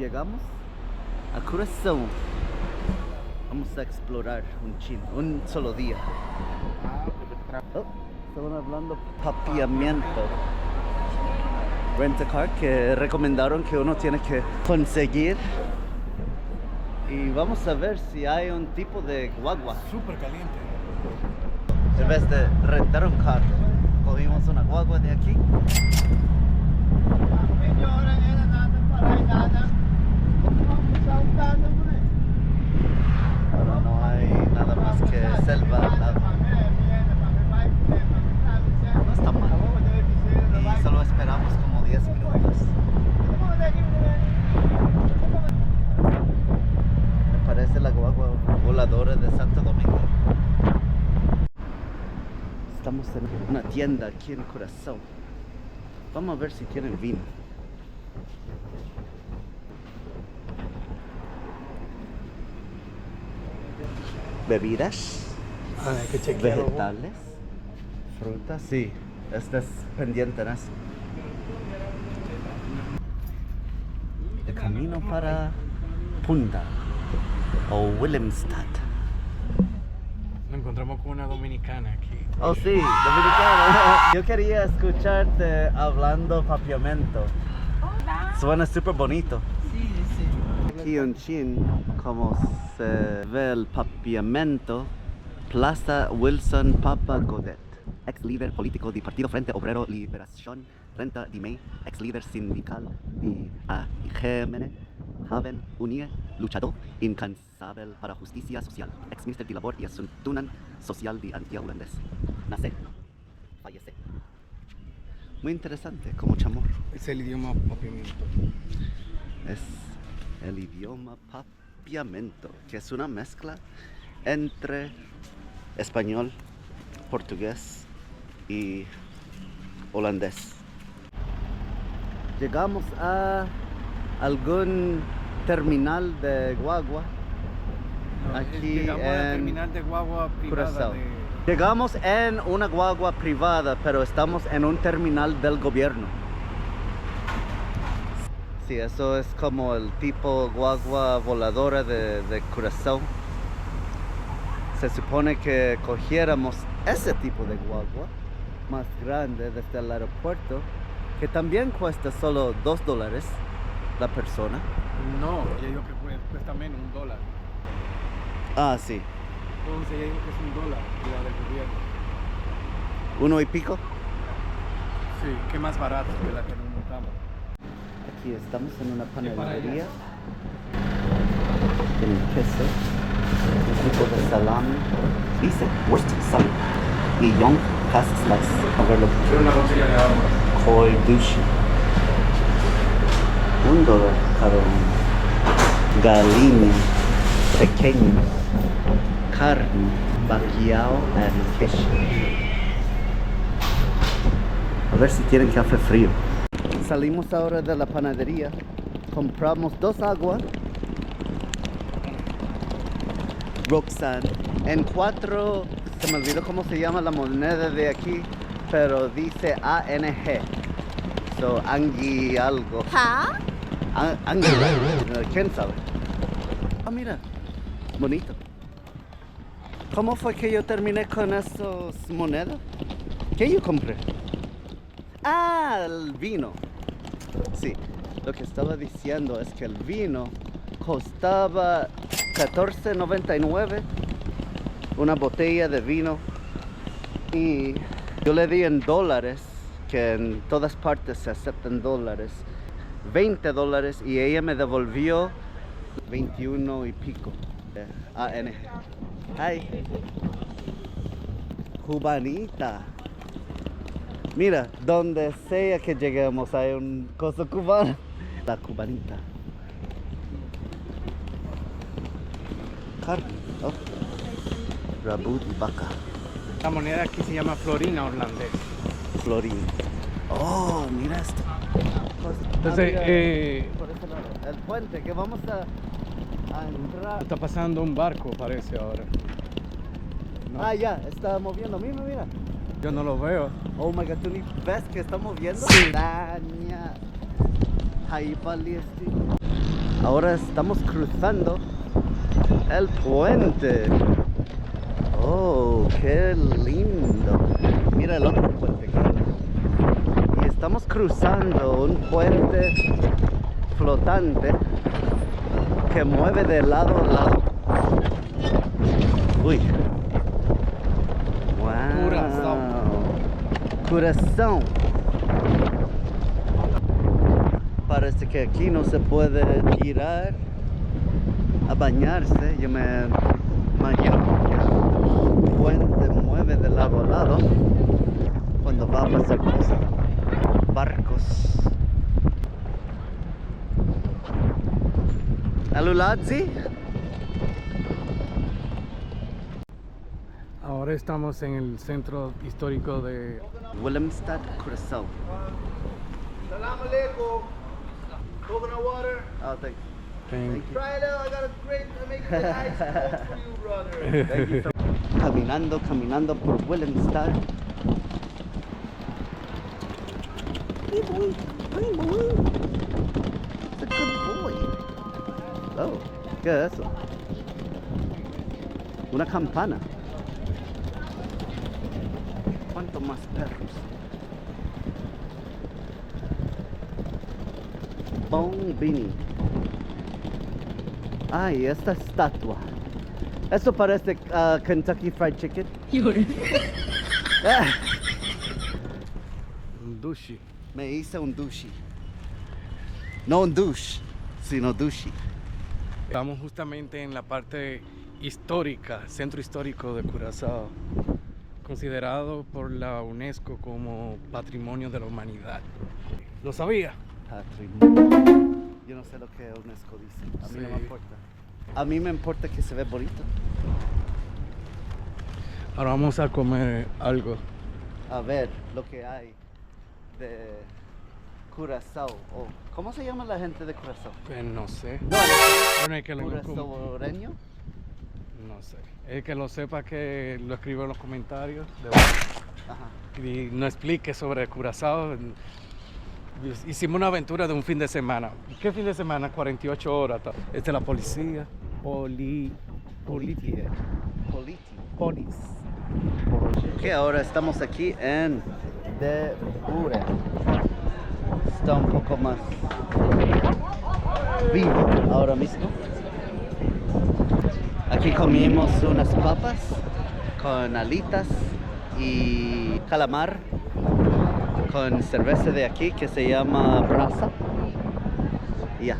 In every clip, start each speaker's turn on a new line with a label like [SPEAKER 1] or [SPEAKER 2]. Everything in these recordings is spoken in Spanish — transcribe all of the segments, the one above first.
[SPEAKER 1] Llegamos a Curazao. Vamos a explorar un solo día. Oh, estaban hablando papiamiento. Rent a car que recomendaron que uno tiene que conseguir. Y vamos a ver si hay un tipo de guagua.
[SPEAKER 2] Súper caliente.
[SPEAKER 1] En vez de rentar un carro, cogimos una guagua de aquí. Ahora no hay nada más que selva. No está mal. Y solo esperamos como 10 minutos. Me parece la guagua voladora de Santo Domingo. Estamos en una tienda aquí en Curazao. Vamos a ver si tienen vino. Bebidas,
[SPEAKER 2] Hay que chequear.
[SPEAKER 1] vegetales, frutas, sí, estás pendiente en eso. De camino para Punta o Willemstad.
[SPEAKER 2] Nos encontramos con una dominicana aquí.
[SPEAKER 1] Oh sí, dominicana. Yo quería escucharte hablando papiamento. Suena súper bonito.
[SPEAKER 3] Sí, sí.
[SPEAKER 1] Aquí en Chin, como se ve el papiamento, Plaza Wilson Papa Godet, ex líder político del Partido Frente Obrero Liberación Renta de May, ex líder sindical de AIGMN, joven, unida, luchador, incansable para justicia social, ex ministro de Labor y Asuntos Social de Antiguo Holandés. Nace, fallece. Muy interesante, como chamorro.
[SPEAKER 2] Es el idioma papiamiento.
[SPEAKER 1] Es el idioma papiamento, que es una mezcla entre español, portugués y holandés. Llegamos a algún terminal de guagua. Aquí
[SPEAKER 2] Llegamos al
[SPEAKER 1] en
[SPEAKER 2] terminal de guagua privada
[SPEAKER 1] Curazao.
[SPEAKER 2] de...
[SPEAKER 1] Llegamos en una guagua privada, pero estamos en un terminal del gobierno. Sí, eso es como el tipo guagua voladora de Curazao. Se supone que cogiéramos ese tipo de guagua más grande desde el aeropuerto, que también cuesta solo $2 la persona.
[SPEAKER 2] No, ella dijo que cuesta menos, $1.
[SPEAKER 1] Ah, sí.
[SPEAKER 2] Entonces ella dijo que es $1 la del gobierno.
[SPEAKER 1] ¿Uno y pico?
[SPEAKER 2] Sí, que más barato que la que nos montamos.
[SPEAKER 1] Aquí estamos en una panadería. Tienen queso, un tipo de salami, dice Wurst salami y Young Cast Slice. A ver lo que
[SPEAKER 2] Quiero una botella de agua.
[SPEAKER 1] Koi Dushi. $1 cada uno. Galini pequeño, carne, bacalhau and fish. A ver si tienen café frío. Salimos ahora de la panadería, compramos 2 aguas Roxanne en 4, se me olvidó cómo se llama la moneda de aquí, pero dice ANG, so Angui algo.
[SPEAKER 3] ¿Ah?
[SPEAKER 1] Angui, ¿quién sabe? Ah, mira, bonito. ¿Cómo fue que yo terminé con esas monedas? ¿Qué yo compré? Ah, el vino. Sí, lo que estaba diciendo es que el vino costaba $14.99 una botella de vino y yo le di en dólares, que en todas partes se aceptan dólares, $20 y ella me devolvió 21 y pico. AN. Hi. Cubanita. Mira, donde sea que lleguemos hay un coso cubano. La cubanita. Carne. Oh. Rabut y vaca.
[SPEAKER 2] La moneda aquí se llama florina holandés.
[SPEAKER 1] Florín. Oh, mira esto.
[SPEAKER 2] Entonces,
[SPEAKER 1] Por ese lado. El puente que vamos a entrar.
[SPEAKER 2] está pasando un barco, parece ahora. No,
[SPEAKER 1] Ah, ya, está moviendo. Mira, mira.
[SPEAKER 2] yo no lo veo.
[SPEAKER 1] Oh my god, ¿tú ni ves que está moviendo?
[SPEAKER 2] Sí.
[SPEAKER 1] Daña. Ahí, Paliesti. Ahora estamos cruzando el puente. Oh, qué lindo. Mira el otro puente. Y estamos cruzando un puente flotante que mueve de lado a lado. Uy. Wow. Curazao. Parece que aquí no se puede tirar a bañarse. Yo me imagino que el puente mueve de lado a lado cuando va a pasar cosas. Barcos. Aluladzi.
[SPEAKER 2] Ahora estamos en el centro histórico de
[SPEAKER 1] Willemstad, Curaçao.
[SPEAKER 3] Salam alaikum. Coconut water.
[SPEAKER 1] Oh, thank
[SPEAKER 2] Thank you.
[SPEAKER 3] Try it out. I got a great, amazing ice cold for you, brother.
[SPEAKER 1] Thank you so much. Caminando por Willemstad. Hey boy, hey boy. It's a good boy. Oh, ¿qué es eso? Una campana. ¿Cuántos más perros? Bombini. Ay, esta estatua. Eso parece Kentucky Fried Chicken. Ah,
[SPEAKER 2] Un dushi.
[SPEAKER 1] me hice un dushi. No un douche, sino dushi.
[SPEAKER 2] Estamos justamente en la parte histórica, centro histórico de Curazao, considerado por la UNESCO como Patrimonio de la Humanidad. ¿Lo sabía?
[SPEAKER 1] Patrimonio. Yo no sé lo que UNESCO dice. A mí no
[SPEAKER 2] Sí.
[SPEAKER 1] me importa. A mí me importa que se ve bonito.
[SPEAKER 2] Ahora vamos a comer algo.
[SPEAKER 1] A ver lo que hay de Curazao. Oh, ¿cómo se llama la gente de Curazao?
[SPEAKER 2] No sé.
[SPEAKER 1] No,
[SPEAKER 2] Bueno, es que lo,
[SPEAKER 1] curazaoreño.
[SPEAKER 2] no sé. El que lo sepa que lo escriba en los comentarios
[SPEAKER 1] Ajá.
[SPEAKER 2] y no explique sobre Curazao. Hicimos una aventura de un fin de semana. ¿Qué fin de semana? 48 horas. Es de la policía. Policía. Polis.
[SPEAKER 1] Que ahora estamos aquí en De Ure. Está un poco más vivo ahora mismo. Aquí comimos unas papas con alitas y calamar con cerveza de aquí que se llama Brasa. Y ya.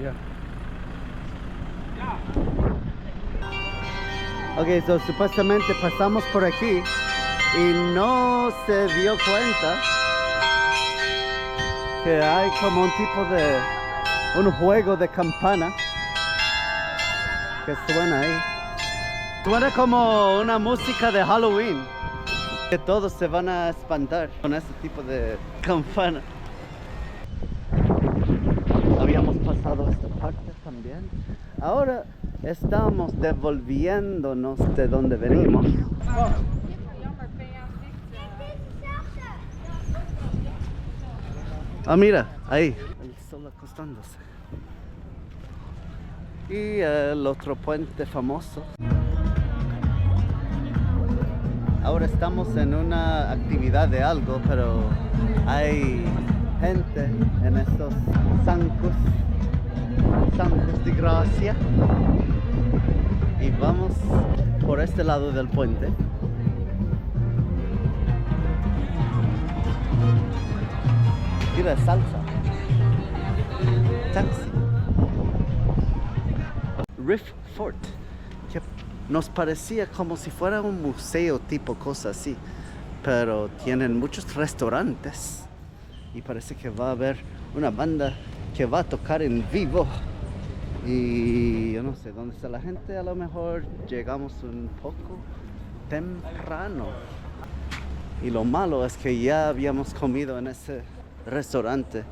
[SPEAKER 2] Ya.
[SPEAKER 1] Ok, so supuestamente pasamos por aquí y no se dio cuenta que hay como un tipo de un juego de campana que suena ahí. Suena como una música de Halloween, que todos se van a espantar con ese tipo de campana. Habíamos pasado esta parte también. Ahora estamos devolviéndonos de donde venimos. Ah, mira, ahí, el sol acostándose. Y el otro puente famoso. Ahora estamos en una actividad de algo, pero hay gente en estos zancos de gracia. Y vamos por este lado del puente. Mira, salsa. Taxi. Riff Fort. Que nos parecía como si fuera un museo tipo cosa así. Pero tienen muchos restaurantes. Y parece que va a haber una banda que va a tocar en vivo. Y yo no sé dónde está la gente. A lo mejor llegamos un poco temprano. Y lo malo es que ya habíamos comido en ese restaurante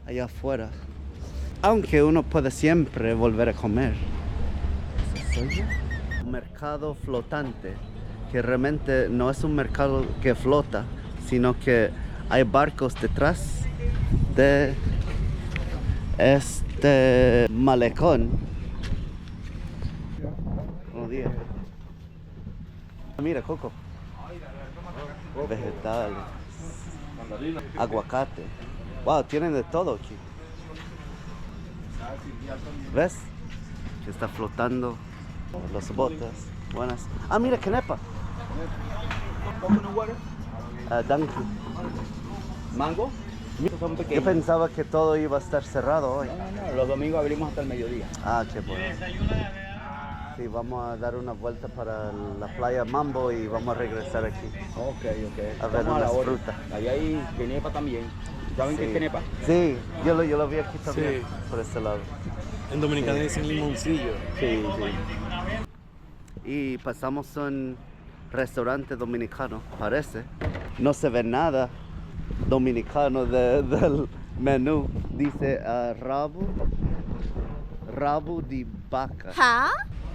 [SPEAKER 1] allá afuera. Aunque uno puede siempre volver a comer. ¿Es eso? Un mercado flotante, que realmente no es un mercado que flota, sino que hay barcos detrás de este malecón. Oh, día. Mira, coco. Vegetales. Aguacate. Wow, tienen de todo aquí. ¿Ves? Está flotando las botas. Buenas. Ah, mira, quenepa. Danke.
[SPEAKER 4] ¿Mango? Son
[SPEAKER 1] Yo
[SPEAKER 4] pequeños.
[SPEAKER 1] pensaba que todo iba a estar cerrado hoy.
[SPEAKER 4] No, los domingos abrimos hasta el mediodía.
[SPEAKER 1] Ah, qué bueno. Sí, vamos a dar una vuelta para la playa Mambo y vamos a regresar aquí.
[SPEAKER 4] Ok.
[SPEAKER 1] A ver
[SPEAKER 4] Estamos
[SPEAKER 1] unas
[SPEAKER 4] la orden.
[SPEAKER 1] frutas.
[SPEAKER 4] Ahí hay quenepa también. ¿Saben qué es quenepa?
[SPEAKER 1] Sí, yo lo vi aquí también,
[SPEAKER 2] Sí.
[SPEAKER 1] por este lado.
[SPEAKER 2] En Dominicana dicen limoncillo.
[SPEAKER 1] Sí. Y pasamos a un restaurante dominicano, parece. No se ve nada dominicano del menú. Dice rabo de vaca.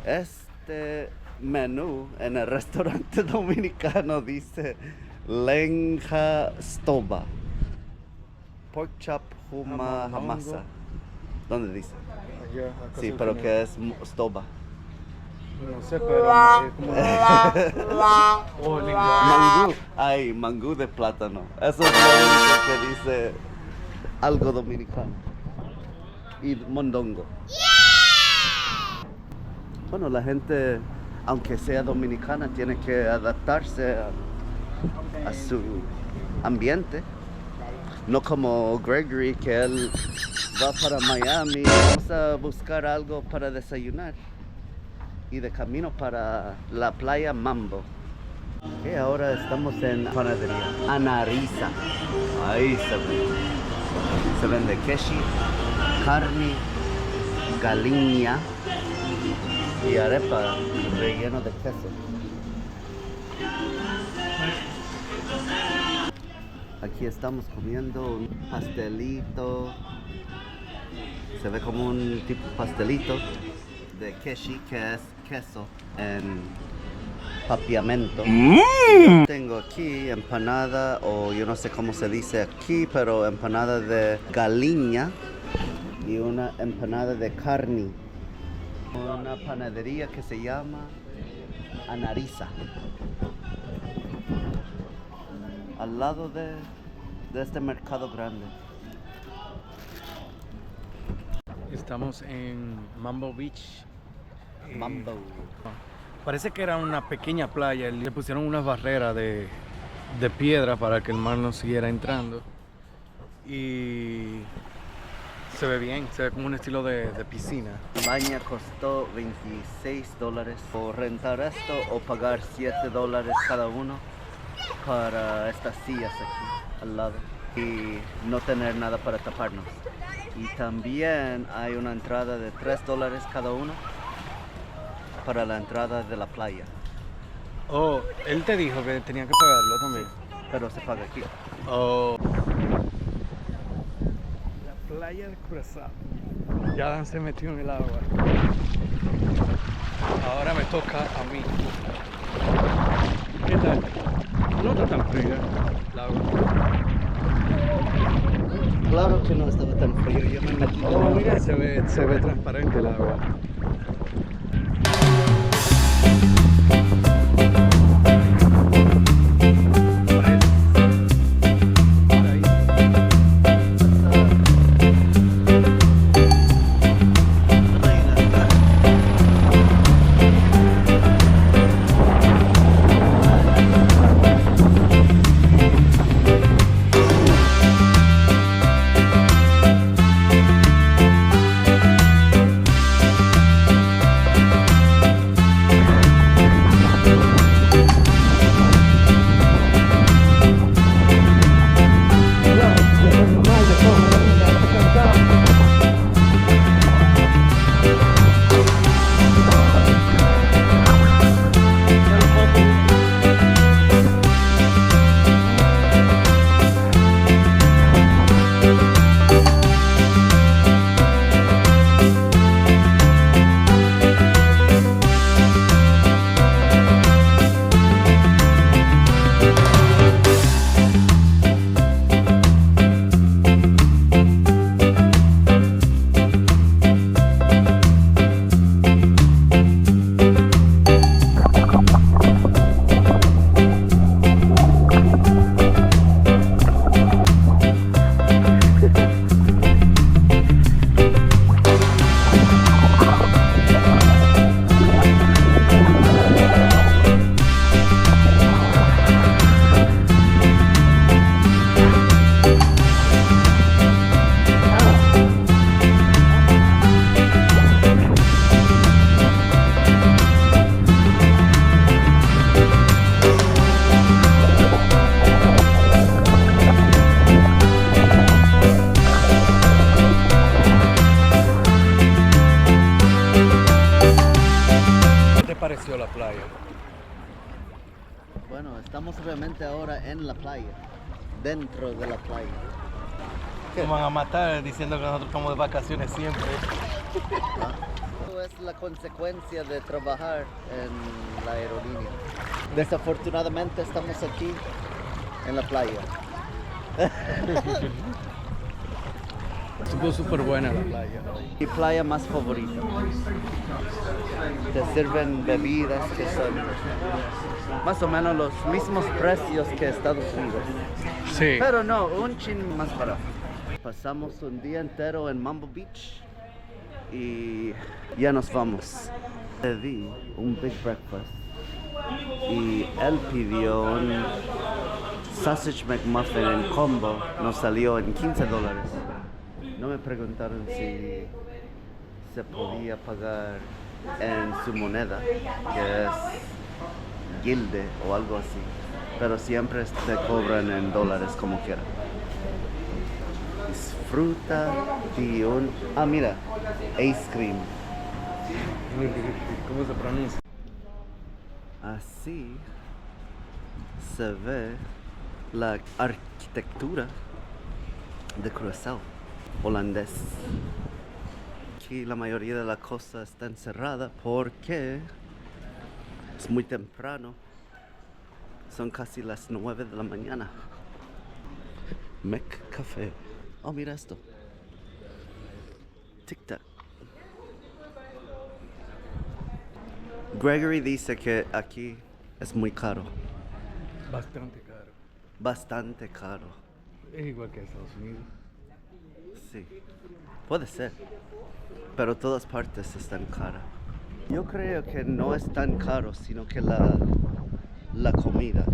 [SPEAKER 1] Este menú en el restaurante dominicano dice lenja stoba. Pork chop huma hamasa. ¿Dónde dice? Sí, pero que es stoba.
[SPEAKER 2] No sé, pero es como... Oh,
[SPEAKER 1] Mangú. Ay, mangú de plátano. Eso es lo único que dice algo dominicano. Y mondongo. Bueno, la gente, aunque sea dominicana, tiene que adaptarse a su ambiente. No como Gregory, que él va para Miami. Vamos a buscar algo para desayunar. Y de camino para la playa Mambo. Y ahora estamos en panadería Anarisa. Ahí se vende keshi, carne, galiña y arepa relleno de queso. Aquí estamos comiendo un pastelito. Se ve como un tipo pastelito de keshi, que es queso en papiamento. Tengo aquí empanada, o yo no sé cómo se dice aquí, pero empanada de galiña y una empanada de carne. Una panadería que se llama Anarisa. Al lado de este mercado grande.
[SPEAKER 2] Estamos en Mambo Beach.
[SPEAKER 1] Mambo.
[SPEAKER 2] Parece que era una pequeña playa. Le pusieron unas barreras de piedra para que el mar no siguiera entrando. Y se ve bien, se ve como un estilo de piscina.
[SPEAKER 1] Baña costó $26 por rentar esto o pagar $7 cada uno para estas sillas aquí al lado y no tener nada para taparnos. Y también hay una entrada de $3 cada uno para la entrada de la playa,
[SPEAKER 2] Oh, él te dijo que tenía que pagarlo también.
[SPEAKER 1] pero se paga aquí.
[SPEAKER 2] Oh. La playa de Curazao. Ya se metió en el agua. Ahora me toca a mí. ¿Qué tal? No está tan fría el agua.
[SPEAKER 1] Claro que no estaba tan frío, yo me metí.
[SPEAKER 2] Oh, mira, se ve transparente el agua.
[SPEAKER 1] solamente ahora en la playa, dentro de la playa.
[SPEAKER 2] Nos van a matar diciendo que nosotros estamos de vacaciones siempre.
[SPEAKER 1] Eso es la consecuencia de trabajar en la aerolínea. Desafortunadamente estamos aquí en la playa.
[SPEAKER 2] Estuvo súper buena la playa.
[SPEAKER 1] Mi playa más favorita. Te sirven bebidas que son más o menos los mismos precios que Estados Unidos.
[SPEAKER 2] Sí.
[SPEAKER 1] Pero no, un chin más barato. Pasamos un día entero en Mambo Beach y ya nos vamos. Pedí un Big Breakfast y él pidió un Sausage McMuffin en combo. Nos salió en $15. No me preguntaron si se podía pagar en su moneda, que es guilde o algo así, pero siempre te cobran en dólares como quiera. Disfruta de un... Ah, mira, ice cream.
[SPEAKER 2] ¿Cómo se pronuncia?
[SPEAKER 1] Así se ve la arquitectura de Curaçao holandés. Aquí la mayoría de la cosa está encerrada porque es muy temprano. Son casi las 9 de la mañana. Mec Café. Oh, mira esto. Tic Tac. Gregory dice que aquí es muy caro.
[SPEAKER 2] Bastante caro.
[SPEAKER 1] Bastante caro.
[SPEAKER 2] Es igual que Estados Unidos.
[SPEAKER 1] Sí, puede ser, pero todas partes están caras. Yo creo que no es tan caro, sino que la comida.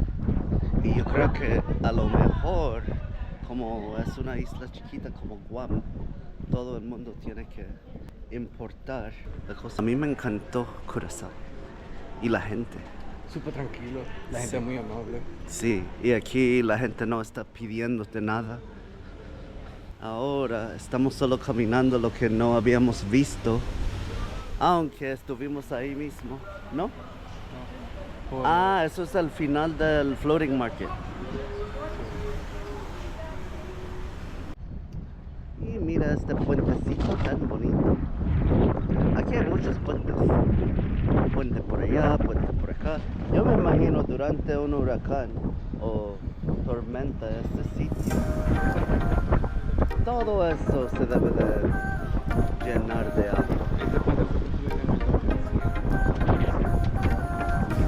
[SPEAKER 1] Y yo creo que a lo mejor, como es una isla chiquita como Guam, todo el mundo tiene que importar la cosa. A mí me encantó Curazao y la gente.
[SPEAKER 2] Súper tranquilo. La gente
[SPEAKER 1] Sí.
[SPEAKER 2] es muy amable.
[SPEAKER 1] Sí, y aquí la gente no está pidiéndote nada. Ahora estamos solo caminando lo que no habíamos visto, aunque estuvimos ahí mismo, ¿no?
[SPEAKER 2] Por-
[SPEAKER 1] Ah, eso es el final del floating market. Y mira este puentecito tan bonito. Aquí hay muchos puentes. Puente por allá, puente por acá. Yo me imagino durante un huracán o tormenta este sitio, todo eso se debe de llenar de agua.
[SPEAKER 2] Este puente fue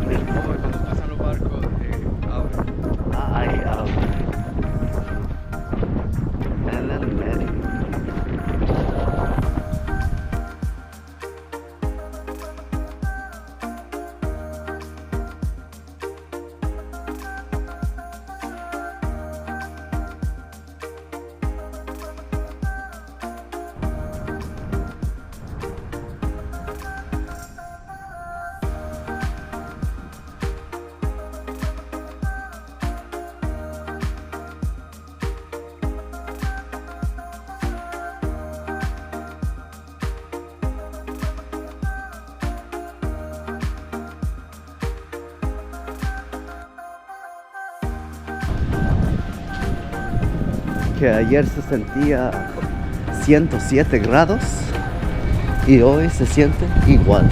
[SPEAKER 2] construido cuando pasan los barcos, abren.
[SPEAKER 1] Ah, hay agua. En el medio. Que ayer se sentía 107 grados y hoy se siente igual,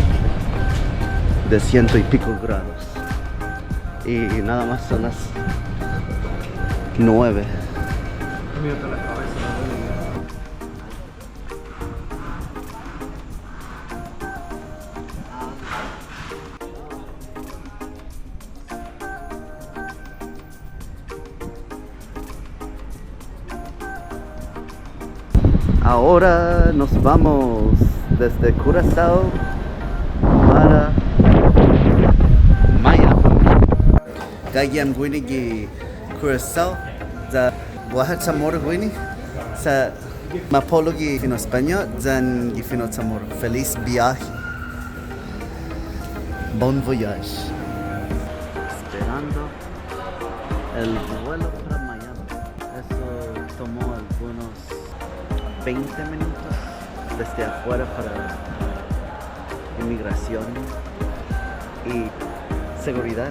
[SPEAKER 1] de 100 y pico grados. Y nada más son las 9.
[SPEAKER 2] Mírate la cabeza, no duele.
[SPEAKER 1] Ahora nos vamos desde Curazao para Miami. Gayam Gwini Curazao, za Wahat Samoro Gwini, sa Mapologi fino Español, zan Gifino Samoro. Feliz viaje. Bon voyage. Esperando el vuelo para Miami. Eso tomó algunos 20 minutos desde afuera para inmigración y seguridad.